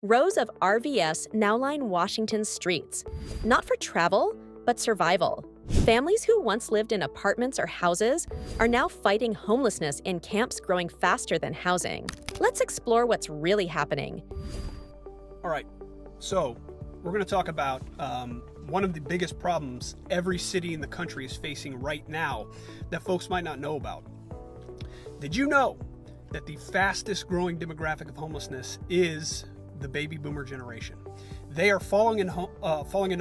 Rows of RVs now line Washington's streets, not for travel, but survival. Families who once lived in apartments or houses are now fighting homelessness in camps growing faster than housing. Let's explore what's really happening. All right, so we're going to talk about one of the biggest problems every city in the country is facing right now that folks might not know about. Did you know that the fastest growing demographic of homelessness is the baby boomer generation? They are falling into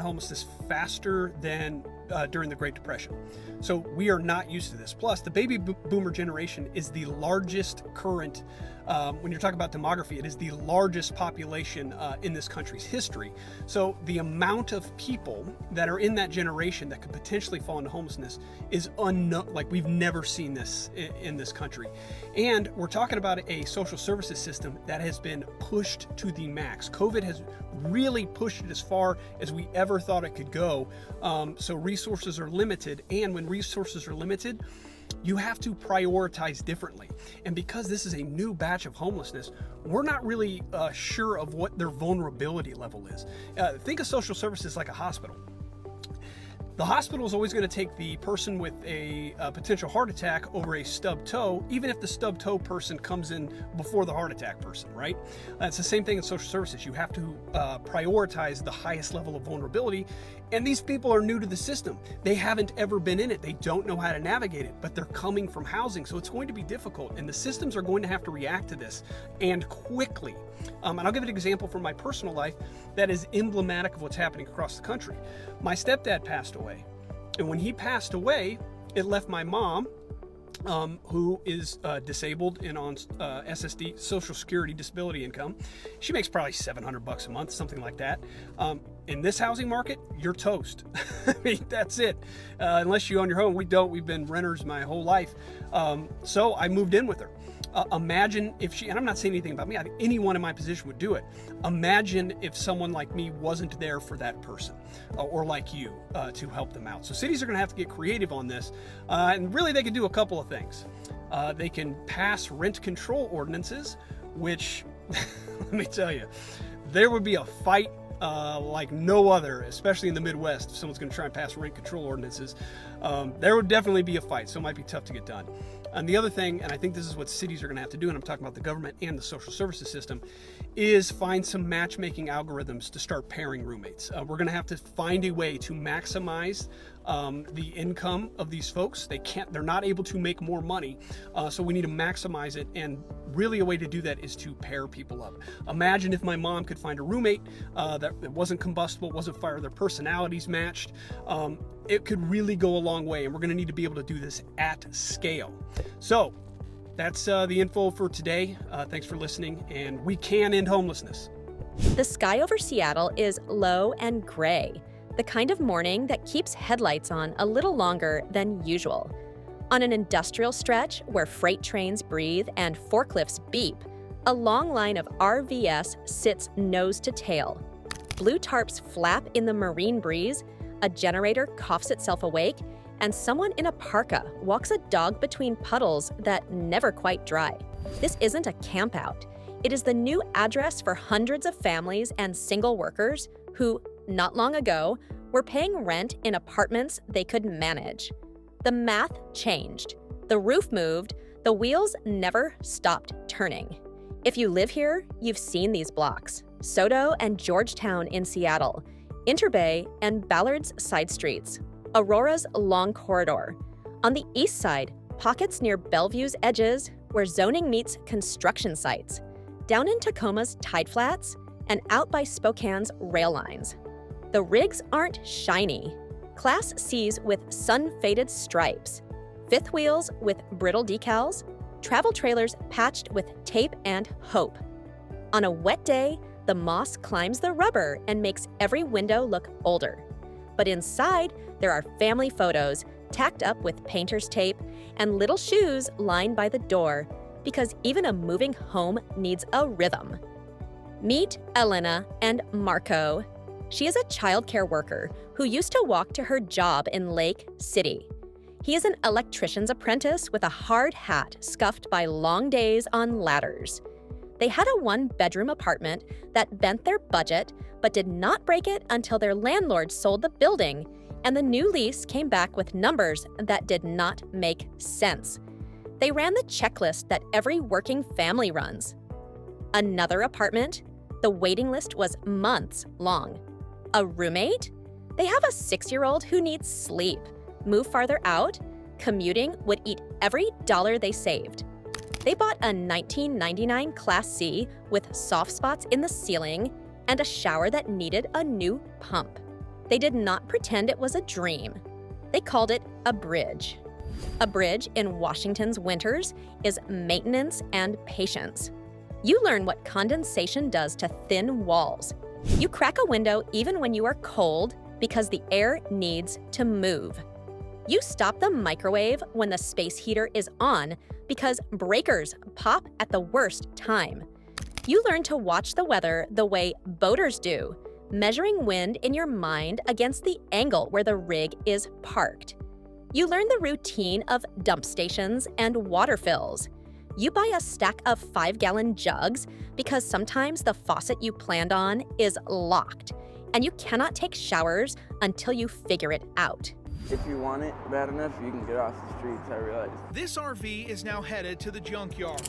homelessness faster than during the Great Depression. So we are not used to this. Plus, the baby boomer generation is the largest current, when you're talking about demography, it is the largest population in this country's history. So the amount of people that are in that generation that could potentially fall into homelessness is unknown. Like, we've never seen this in this country. And we're talking about a social services system that has been pushed to the max. COVID has really pushed it as far as we ever thought it could go. So resources are limited, and when resources are limited, you have to prioritize differently. And because this is a new batch of homelessness, we're not really sure of what their vulnerability level is. Think of social services like a hospital. The hospital is always going to take the person with a potential heart attack over a stubbed toe, even if the stubbed toe person comes in before the heart attack person, right? It's the same thing in social services. You have to prioritize the highest level of vulnerability. And these people are new to the system. They haven't ever been in it. They don't know how to navigate it, but they're coming from housing. So it's going to be difficult. And the systems are going to have to react to this, and quickly. And I'll give an example from my personal life that is emblematic of what's happening across the country. My stepdad passed away. And when he passed away, it left my mom, who is disabled and on SSD, Social Security disability income. She makes probably $700 a month, something like that. In this housing market, you're toast. I mean, that's it. Unless you own your home. We don't. We've been renters my whole life. So I moved in with her. Imagine if she, and I'm not saying anything about me, I think anyone in my position would do it. Imagine if someone like me wasn't there for that person, or like you, to help them out. So cities are going to have to get creative on this, and really they can do a couple of things. They can pass rent control ordinances, which, let me tell you, there would be a fight like no other, especially in the Midwest. If someone's going to try and pass rent control ordinances, there would definitely be a fight, so it might be tough to get done. And the other thing, and I think this is what cities are going to have to do, and I'm talking about the government and the social services system, is find some matchmaking algorithms to start pairing roommates. We're going to have to find a way to maximize the income of these folks. They're not able to make more money, so we need to maximize it, and really a way to do that is to pair people up. Imagine if my mom could find a roommate that wasn't combustible, wasn't fire, their personalities matched. It could really go a long way, and we're going to need to be able to do this at scale. So that's the info for today. Thanks for listening, and we can end homelessness. The sky over Seattle is low and gray, the kind of morning that keeps headlights on a little longer than usual. On an industrial stretch where freight trains breathe and forklifts beep, a long line of RVs sits nose to tail. Blue tarps flap in the marine breeze, a generator coughs itself awake, and someone in a parka walks a dog between puddles that never quite dry. This isn't a campout. It is the new address for hundreds of families and single workers who, not long ago, were paying rent in apartments they could manage. The math changed. The roof moved. The wheels never stopped turning. If you live here, you've seen these blocks: Soto and Georgetown in Seattle, Interbay and Ballard's side streets, Aurora's long corridor. On the east side, pockets near Bellevue's edges where zoning meets construction sites, down in Tacoma's tide flats, and out by Spokane's rail lines. The rigs aren't shiny. Class C's with sun-faded stripes, fifth wheels with brittle decals, travel trailers patched with tape and hope. On a wet day, the moss climbs the rubber and makes every window look older. But inside, there are family photos tacked up with painter's tape and little shoes lined by the door, because even a moving home needs a rhythm. Meet Elena and Marco. She is a childcare worker who used to walk to her job in Lake City. He is an electrician's apprentice with a hard hat scuffed by long days on ladders. They had a one-bedroom apartment that bent their budget but did not break it until their landlord sold the building, and the new lease came back with numbers that did not make sense. They ran the checklist that every working family runs. Another apartment? The waiting list was months long. A roommate? They have a 6-year-old who needs sleep. Move farther out? Commuting would eat every dollar they saved. They bought a 1999 Class C with soft spots in the ceiling and a shower that needed a new pump. They did not pretend it was a dream. They called it a bridge. A bridge in Washington's winters is maintenance and patience. You learn what condensation does to thin walls. You crack a window even when you are cold because the air needs to move. You stop the microwave when the space heater is on because breakers pop at the worst time. You learn to watch the weather the way boaters do, measuring wind in your mind against the angle where the rig is parked. You learn the routine of dump stations and water fills. You buy a stack of 5-gallon jugs because sometimes the faucet you planned on is locked, and you cannot take showers until you figure it out. If you want it bad enough, you can get off the streets, I realize. This RV is now headed to the junkyard.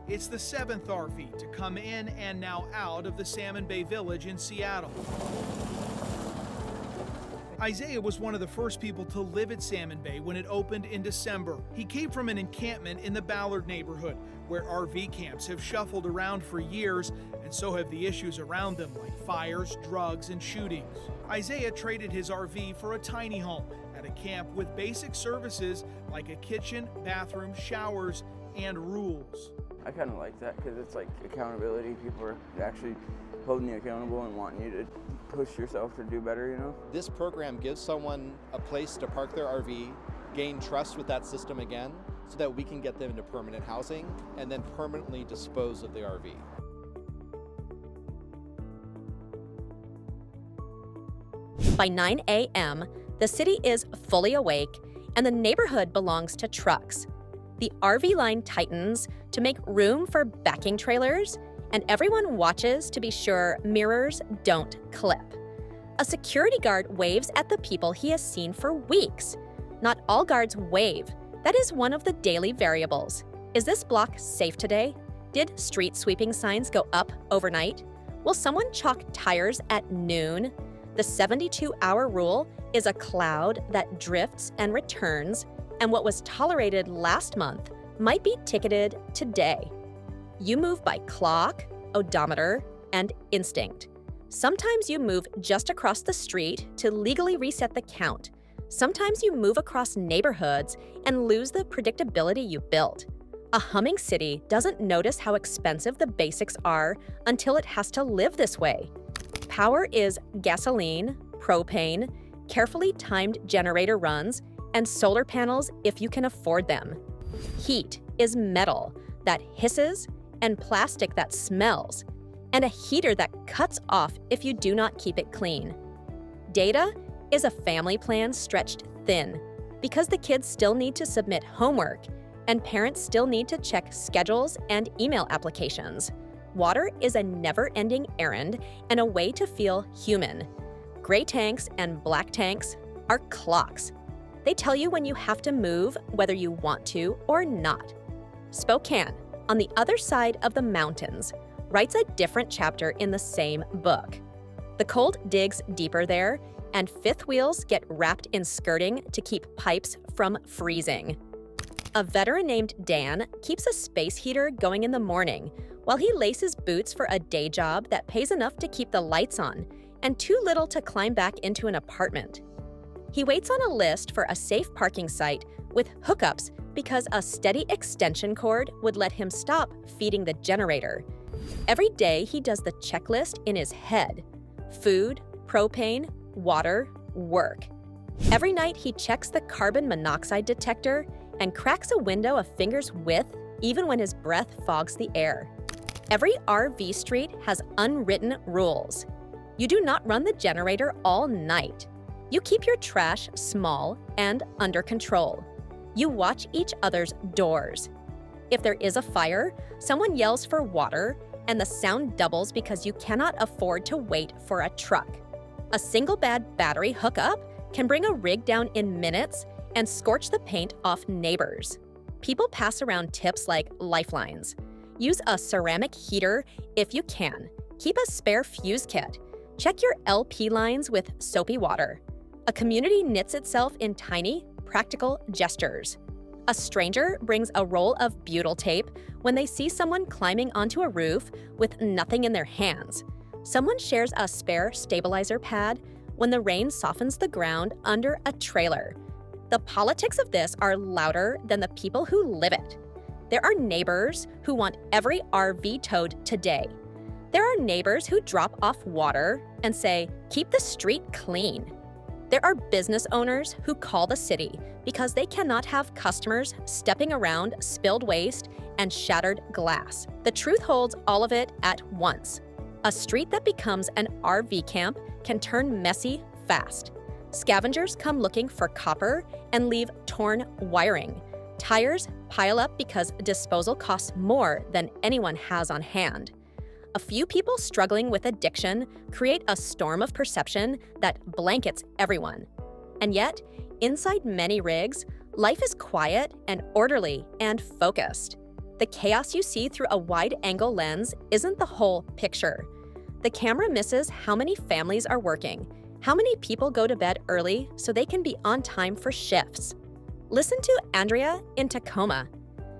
It's the 7th RV to come in and now out of the Salmon Bay Village in Seattle. Isaiah was one of the first people to live at Salmon Bay when it opened in December. He came from an encampment in the Ballard neighborhood, where RV camps have shuffled around for years, and so have the issues around them like fires, drugs, and shootings. Isaiah traded his RV for a tiny home at a camp with basic services like a kitchen, bathroom, showers, and rules. I kind of like that because it's like accountability. People are actually holding you accountable and wanting you to push yourself to do better, you know? This program gives someone a place to park their RV, gain trust with that system again, so that we can get them into permanent housing and then permanently dispose of the RV. By 9 a.m., the city is fully awake and the neighborhood belongs to trucks. The RV line tightens to make room for backing trailers, and everyone watches to be sure mirrors don't clip. A security guard waves at the people he has seen for weeks. Not all guards wave. That is one of the daily variables. Is this block safe today? Did street sweeping signs go up overnight? Will someone chalk tires at noon? The 72-hour rule is a cloud that drifts and returns, and what was tolerated last month might be ticketed today. You move by clock, odometer, and instinct. Sometimes you move just across the street to legally reset the count. Sometimes you move across neighborhoods and lose the predictability you built. A humming city doesn't notice how expensive the basics are until it has to live this way. Power is gasoline, propane, carefully timed generator runs, and solar panels if you can afford them. Heat is metal that hisses and plastic that smells, and a heater that cuts off if you do not keep it clean. Data is a family plan stretched thin because the kids still need to submit homework and parents still need to check schedules and email applications. Water is a never-ending errand and a way to feel human. Gray tanks and black tanks are clocks. They tell you when you have to move, whether you want to or not. Spokane, on the other side of the mountains, writes a different chapter in the same book. The cold digs deeper there, and fifth wheels get wrapped in skirting to keep pipes from freezing. A veteran named Dan keeps a space heater going in the morning while he laces boots for a day job that pays enough to keep the lights on and too little to climb back into an apartment. He waits on a list for a safe parking site with hookups because a steady extension cord would let him stop feeding the generator. Every day he does the checklist in his head: food, propane, water, work. Every night he checks the carbon monoxide detector and cracks a window a finger's width even when his breath fogs the air. Every RV street has unwritten rules. You do not run the generator all night. You keep your trash small and under control. You watch each other's doors. If there is a fire, someone yells for water, and the sound doubles because you cannot afford to wait for a truck. A single bad battery hookup can bring a rig down in minutes and scorch the paint off neighbors. People pass around tips like lifelines. Use a ceramic heater if you can. Keep a spare fuse kit. Check your LP lines with soapy water. A community knits itself in tiny, practical gestures. A stranger brings a roll of butyl tape when they see someone climbing onto a roof with nothing in their hands. Someone shares a spare stabilizer pad when the rain softens the ground under a trailer. The politics of this are louder than the people who live it. There are neighbors who want every RV towed today. There are neighbors who drop off water and say, "Keep the street clean." There are business owners who call the city because they cannot have customers stepping around spilled waste and shattered glass. The truth holds all of it at once. A street that becomes an RV camp can turn messy fast. Scavengers come looking for copper and leave torn wiring. Tires pile up because disposal costs more than anyone has on hand. A few people struggling with addiction create a storm of perception that blankets everyone. And yet, inside many rigs, life is quiet and orderly and focused. The chaos you see through a wide-angle lens isn't the whole picture. The camera misses how many families are working, how many people go to bed early so they can be on time for shifts. Listen to Andrea in Tacoma.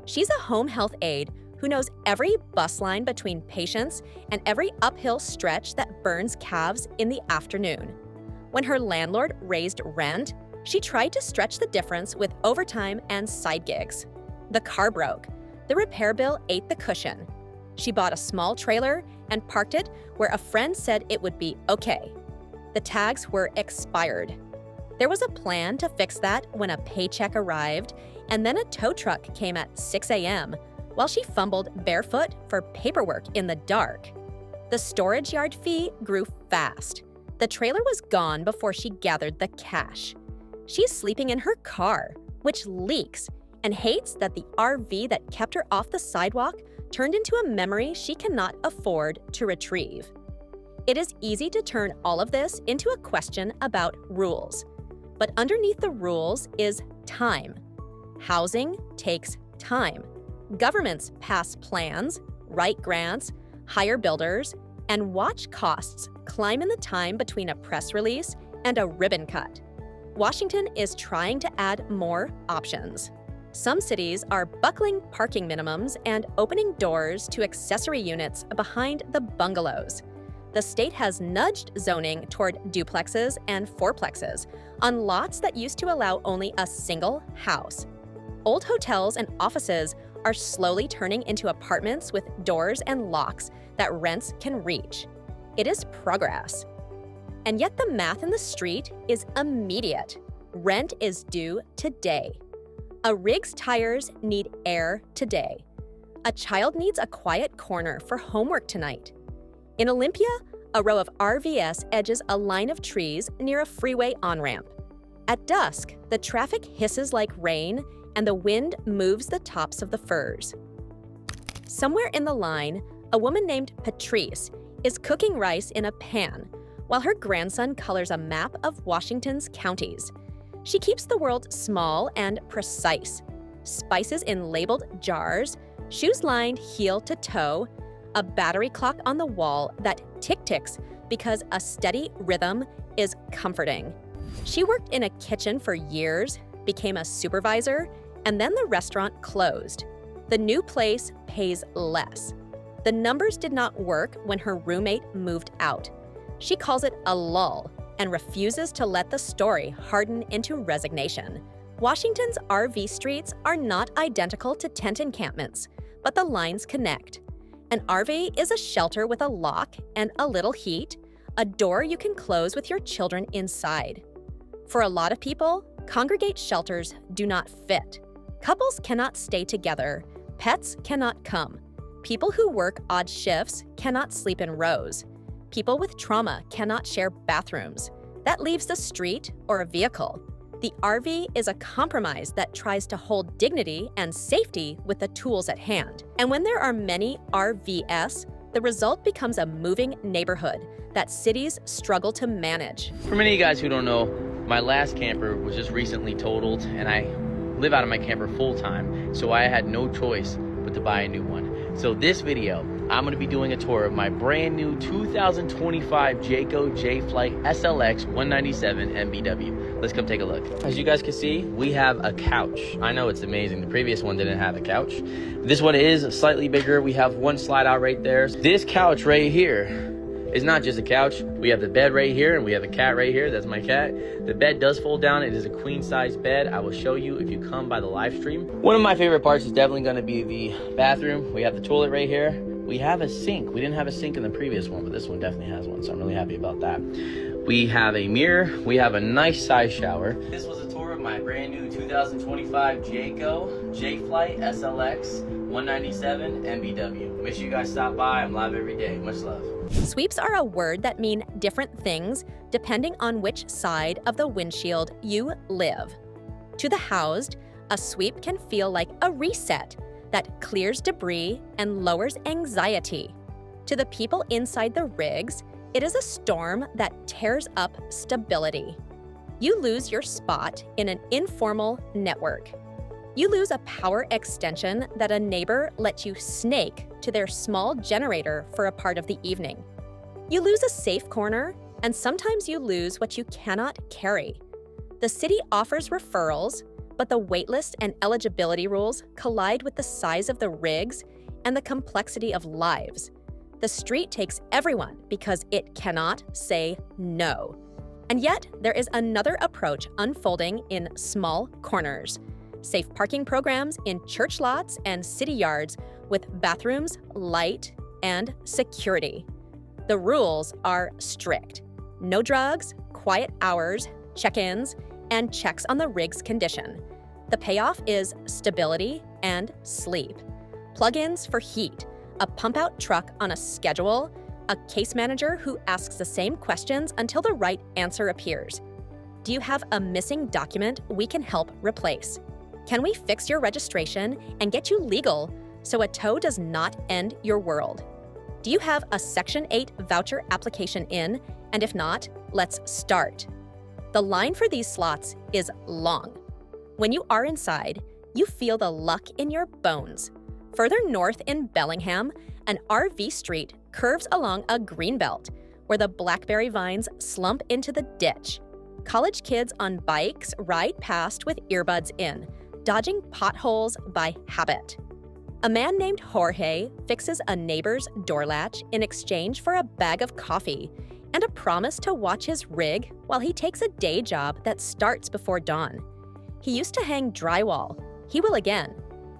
She's a home health aide who knows every bus line between patients and every uphill stretch that burns calves in the afternoon. When her landlord raised rent, she tried to stretch the difference with overtime and side gigs. The car broke. The repair bill ate the cushion. She bought a small trailer and parked it where a friend said it would be okay. The tags were expired. There was a plan to fix that when a paycheck arrived, and then a tow truck came at 6 a.m. while she fumbled barefoot for paperwork in the dark. The storage yard fee grew fast. The trailer was gone before she gathered the cash. She's sleeping in her car, which leaks, and hates that the RV that kept her off the sidewalk turned into a memory she cannot afford to retrieve. It is easy to turn all of this into a question about rules. But underneath the rules is time. Housing takes time. Governments pass plans, write grants, hire builders, and watch costs climb in the time between a press release and a ribbon cut. Washington is trying to add more options. Some cities are buckling parking minimums and opening doors to accessory units behind the bungalows. The state has nudged zoning toward duplexes and fourplexes on lots that used to allow only a single house. Old hotels and offices are slowly turning into apartments with doors and locks that rents can reach. It is progress. And yet the math in the street is immediate. Rent is due today. A rig's tires need air today. A child needs a quiet corner for homework tonight. In Olympia, a row of RVs edges a line of trees near a freeway on-ramp. At dusk, the traffic hisses like rain and the wind moves the tops of the firs. Somewhere in the line, a woman named Patrice is cooking rice in a pan while her grandson colors a map of Washington's counties. She keeps the world small and precise. Spices in labeled jars, shoes lined heel to toe, a battery clock on the wall that tick-ticks because a steady rhythm is comforting. She worked in a kitchen for years, became a supervisor, and then the restaurant closed. The new place pays less. The numbers did not work when her roommate moved out. She calls it a lull and refuses to let the story harden into resignation. Washington's RV streets are not identical to tent encampments, but the lines connect. An RV is a shelter with a lock and a little heat, a door you can close with your children inside. For a lot of people, congregate shelters do not fit. Couples cannot stay together. Pets cannot come. People who work odd shifts cannot sleep in rows. People with trauma cannot share bathrooms. That leaves the street or a vehicle. The RV is a compromise that tries to hold dignity and safety with the tools at hand. And when there are many RVs, the result becomes a moving neighborhood that cities struggle to manage. For many of you guys who don't know, my last camper was just recently totaled, and I live out of my camper full time, so I had no choice but to buy a new one. So this video, I'm gonna be doing a tour of my brand new 2025 Jayco J-Flight SLX 197 MBW. Let's come take a look. As you guys can see, we have a couch. I know it's amazing. The previous one didn't have a couch. This one is slightly bigger. We have one slide out right there. This couch right here is not just a couch. We have the bed right here, and we have a cat right here. That's my cat. The bed does fold down. It is a queen size bed. I will show you if you come by the live stream. One of my favorite parts is definitely gonna be the bathroom. We have the toilet right here. We have a sink. We didn't have a sink in the previous one, but this one definitely has one, so I'm really happy about that. We have a mirror. We have a nice size shower. This was a tour of my brand new 2025 Jayco J-Flight SLX 197 MBW. Make sure you guys stop by. I'm live every day. Much love. Sweeps are a word that mean different things depending on which side of the windshield you live. To the housed, a sweep can feel like a reset that clears debris and lowers anxiety. To the people inside the rigs, it is a storm that tears up stability. You lose your spot in an informal network. You lose a power extension that a neighbor let you snake to their small generator for a part of the evening. You lose a safe corner, and sometimes you lose what you cannot carry. The city offers referrals, but the waitlist and eligibility rules collide with the size of the rigs and the complexity of lives. The street takes everyone because it cannot say no. And yet, there is another approach unfolding in small corners. Safe parking programs in church lots and city yards with bathrooms, light, and security. The rules are strict. No drugs, quiet hours, check-ins, and checks on the rig's condition. The payoff is stability and sleep. Plug-ins for heat, a pump-out truck on a schedule, a case manager who asks the same questions until the right answer appears. Do you have a missing document we can help replace? Can we fix your registration and get you legal so a tow does not end your world? Do you have a Section 8 voucher application in? And if not, let's start. The line for these slots is long. When you are inside, you feel the luck in your bones. Further north in Bellingham, an RV street curves along a greenbelt where the blackberry vines slump into the ditch. College kids on bikes ride past with earbuds in, dodging potholes by habit. A man named Jorge fixes a neighbor's door latch in exchange for a bag of coffee and a promise to watch his rig while he takes a day job that starts before dawn. He used to hang drywall. He will again.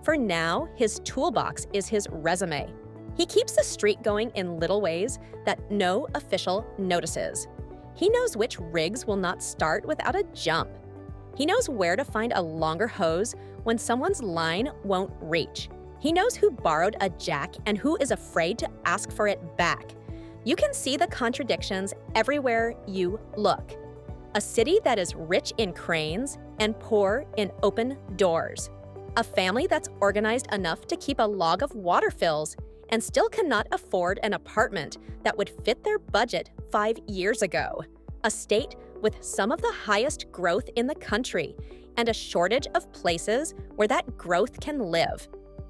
For now, his toolbox is his resume. He keeps the street going in little ways that no official notices. He knows which rigs will not start without a jump. He knows where to find a longer hose when someone's line won't reach. He knows who borrowed a jack and who is afraid to ask for it back. You can see the contradictions everywhere you look. A city that is rich in cranes and poor in open doors. A family that's organized enough to keep a log of water fills and still cannot afford an apartment that would fit their budget 5 years ago. A state with some of the highest growth in the country and a shortage of places where that growth can live.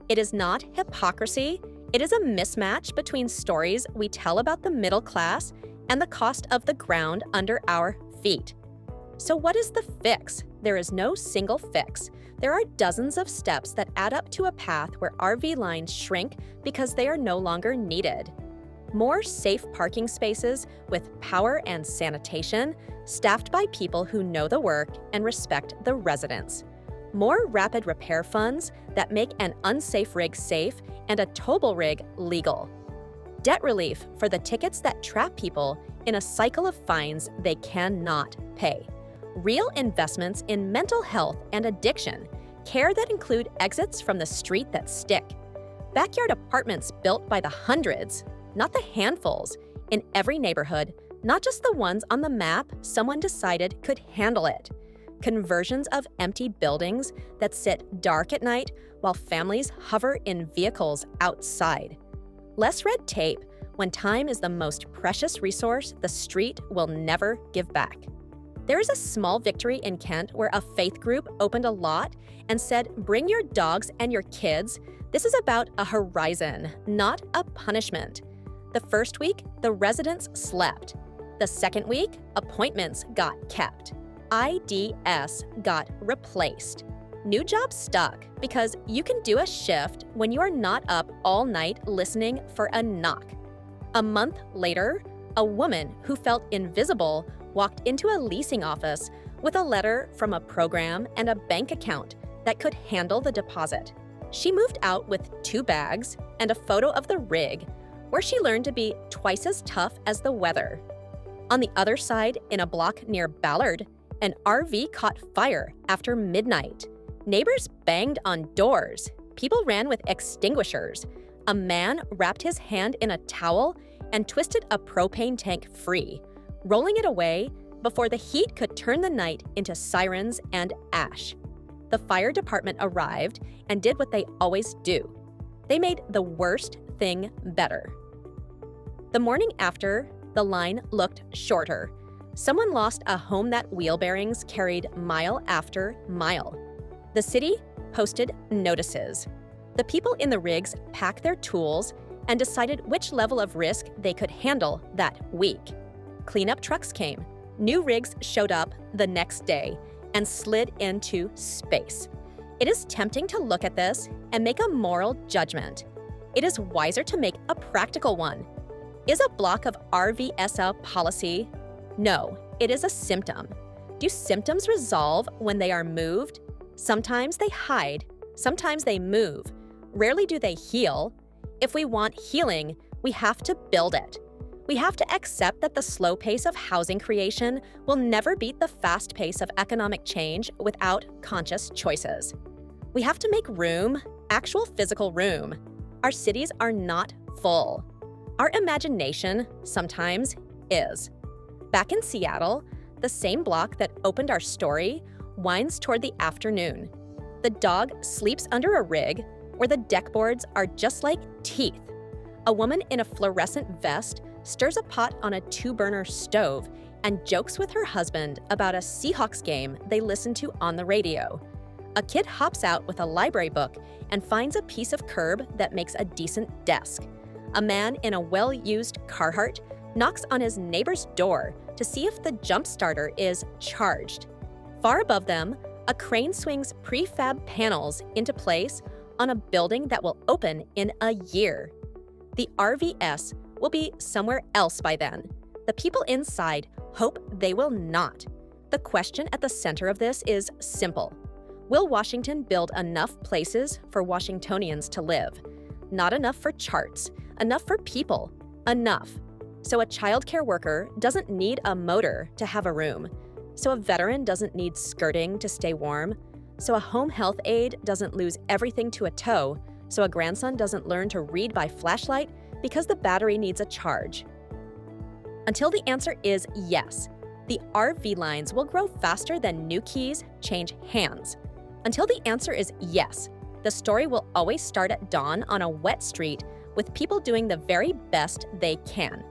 It is not hypocrisy, it is a mismatch between stories we tell about the middle class and the cost of the ground under our feet. So what is the fix? There is no single fix. There are dozens of steps that add up to a path where RV lines shrink because they are no longer needed. More safe parking spaces with power and sanitation, staffed by people who know the work and respect the residents. More rapid repair funds that make an unsafe rig safe and a towable rig legal. Debt relief for the tickets that trap people in a cycle of fines they cannot pay. Real investments in mental health and addiction, care that include exits from the street that stick. Backyard apartments built by the hundreds, not the handfuls, in every neighborhood, not just the ones on the map someone decided could handle it. conversions of empty buildings that sit dark at night while families hover in vehicles outside. Less red tape when time is the most precious resource the street will never give back. There is a small victory in Kent where a faith group opened a lot and said, "Bring your dogs and your kids. This is about a horizon, not a punishment." The first week, the residents slept. The second week, appointments got kept. IDS got replaced. New jobs stuck because you can do a shift when you are not up all night listening for a knock. A month later, a woman who felt invisible walked into a leasing office with a letter from a program and a bank account that could handle the deposit. She moved out with 2 bags and a photo of the rig, where she learned to be twice as tough as the weather. On the other side, in a block near Ballard, an RV caught fire after midnight. Neighbors banged on doors. People ran with extinguishers. A man wrapped his hand in a towel and twisted a propane tank free, rolling it away before the heat could turn the night into sirens and ash. The fire department arrived and did what they always do. They made the worst thing better. The morning after, the line looked shorter. Someone lost a home that wheel bearings carried mile after mile. The city posted notices. The people in the rigs packed their tools and decided which level of risk they could handle that week. Cleanup trucks came. New rigs showed up the next day and slid into space. It is tempting to look at this and make a moral judgment. It is wiser to make a practical one. Is a block of RVSA policy? No, it is a symptom. Do symptoms resolve when they are moved? Sometimes they hide, sometimes they move. Rarely do they heal. If we want healing, we have to build it. We have to accept that the slow pace of housing creation will never beat the fast pace of economic change without conscious choices. We have to make room, actual physical room. Our cities are not full. Our imagination sometimes is. Back in Seattle, the same block that opened our story winds toward the afternoon. The dog sleeps under a rig where the deck boards are just like teeth. A woman in a fluorescent vest stirs a pot on a 2-burner stove and jokes with her husband about a Seahawks game they listen to on the radio. A kid hops out with a library book and finds a piece of curb that makes a decent desk. A man in a well-used Carhartt knocks on his neighbor's door to see if the jump starter is charged. Far above them, a crane swings prefab panels into place on a building that will open in a year. The RVS will be somewhere else by then. The people inside hope they will not. The question at the center of this is simple. Will Washington build enough places for Washingtonians to live? Not enough for charts, enough for people, enough. So a childcare worker doesn't need a motor to have a room. So a veteran doesn't need skirting to stay warm. So a home health aide doesn't lose everything to a toe. So a grandson doesn't learn to read by flashlight because the battery needs a charge. Until the answer is yes, the RV lines will grow faster than new keys change hands. Until the answer is yes, the story will always start at dawn on a wet street with people doing the very best they can.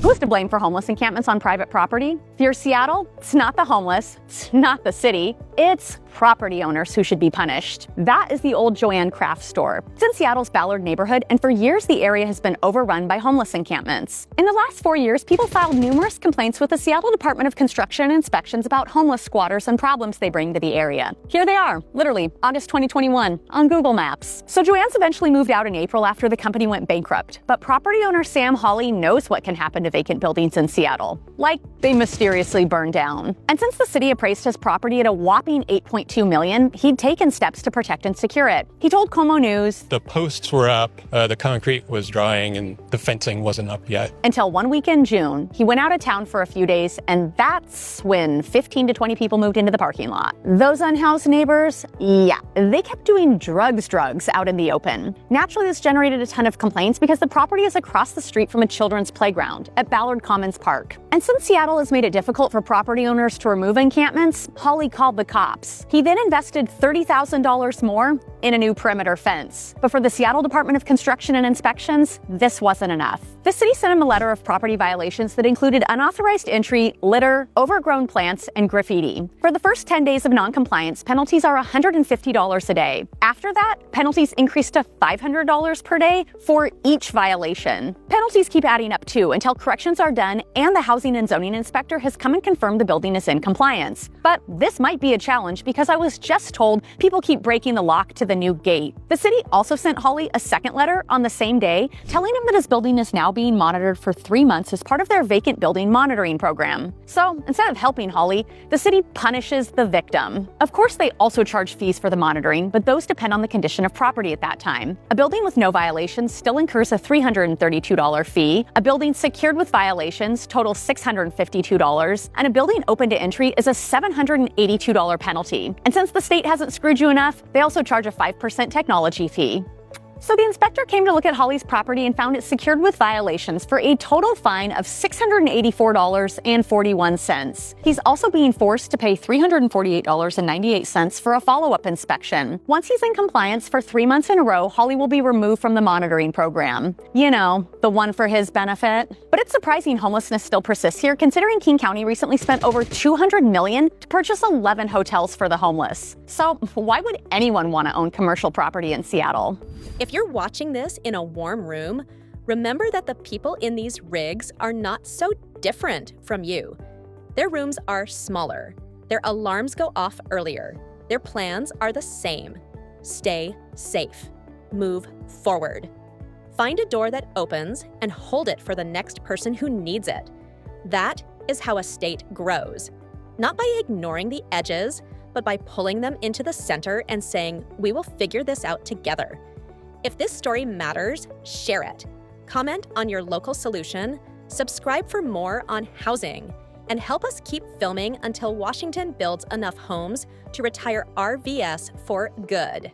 Who's to blame for homeless encampments on private property? If you're Seattle, it's not the homeless, it's not the city, it's property owners who should be punished. That is the old Joanne craft store. It's in Seattle's Ballard neighborhood, and for years the area has been overrun by homeless encampments. In the last 4 years, people filed numerous complaints with the Seattle Department of Construction and Inspections about homeless squatters and problems they bring to the area. Here they are, literally, August 2021, on Google Maps. So Joanne's eventually moved out in April after the company went bankrupt, but property owner Sam Hawley knows what can happen to vacant buildings in Seattle. Like, they mysteriously burn down. And since the city appraised his property at a whopping whopping $8.2 million, he'd taken steps to protect and secure it. He told Como News, "The posts were up, the concrete was drying, and the fencing wasn't up yet." Until one week in June, he went out of town for a few days, and that's when 15 to 20 people moved into the parking lot. Those unhoused neighbors, yeah, they kept doing drugs out in the open. Naturally, this generated a ton of complaints because the property is across the street from a children's playground at Ballard Commons Park. And since Seattle has made it difficult for property owners to remove encampments, Hawley called the cops. He then invested $30,000 more in a new perimeter fence. But for the Seattle Department of Construction and Inspections, this wasn't enough. The city sent him a letter of property violations that included unauthorized entry, litter, overgrown plants, and graffiti. For the first 10 days of noncompliance, penalties are $150 a day. After that, penalties increase to $500 per day for each violation. Penalties keep adding up too until corrections are done and the housing and zoning inspector has come and confirmed the building is in compliance. But this might be a challenge because I was just told people keep breaking the lock to the new gate. The city also sent Hawley a second letter on the same day telling him that his building is now being monitored for 3 months as part of their vacant building monitoring program. So instead of helping Hawley, the city punishes the victim. Of course, they also charge fees for the monitoring, but those depend on the condition of property at that time. A building with no violations still incurs a $332 fee. A building secured with violations totals $652, and a building open to entry is a $782 penalty. And since the state hasn't screwed you enough, they also charge a 5% technology fee. So the inspector came to look at Hawley's property and found it secured with violations for a total fine of $684.41. He's also being forced to pay $348.98 for a follow-up inspection. Once he's in compliance for 3 months in a row, Hawley will be removed from the monitoring program. You know, the one for his benefit. But it's surprising homelessness still persists here, considering King County recently spent over $200 million to purchase 11 hotels for the homeless. So why would anyone want to own commercial property in Seattle? If you're watching this in a warm room, remember that the people in these rigs are not so different from you. Their rooms are smaller. Their alarms go off earlier. Their plans are the same. Stay safe. Move forward. Find a door that opens and hold it for the next person who needs it. That is how a state grows. Not by ignoring the edges, but by pulling them into the center and saying, "We will figure this out together." If this story matters, share it. Comment on your local solution, subscribe for more on housing, and help us keep filming until Washington builds enough homes to retire RVS for good.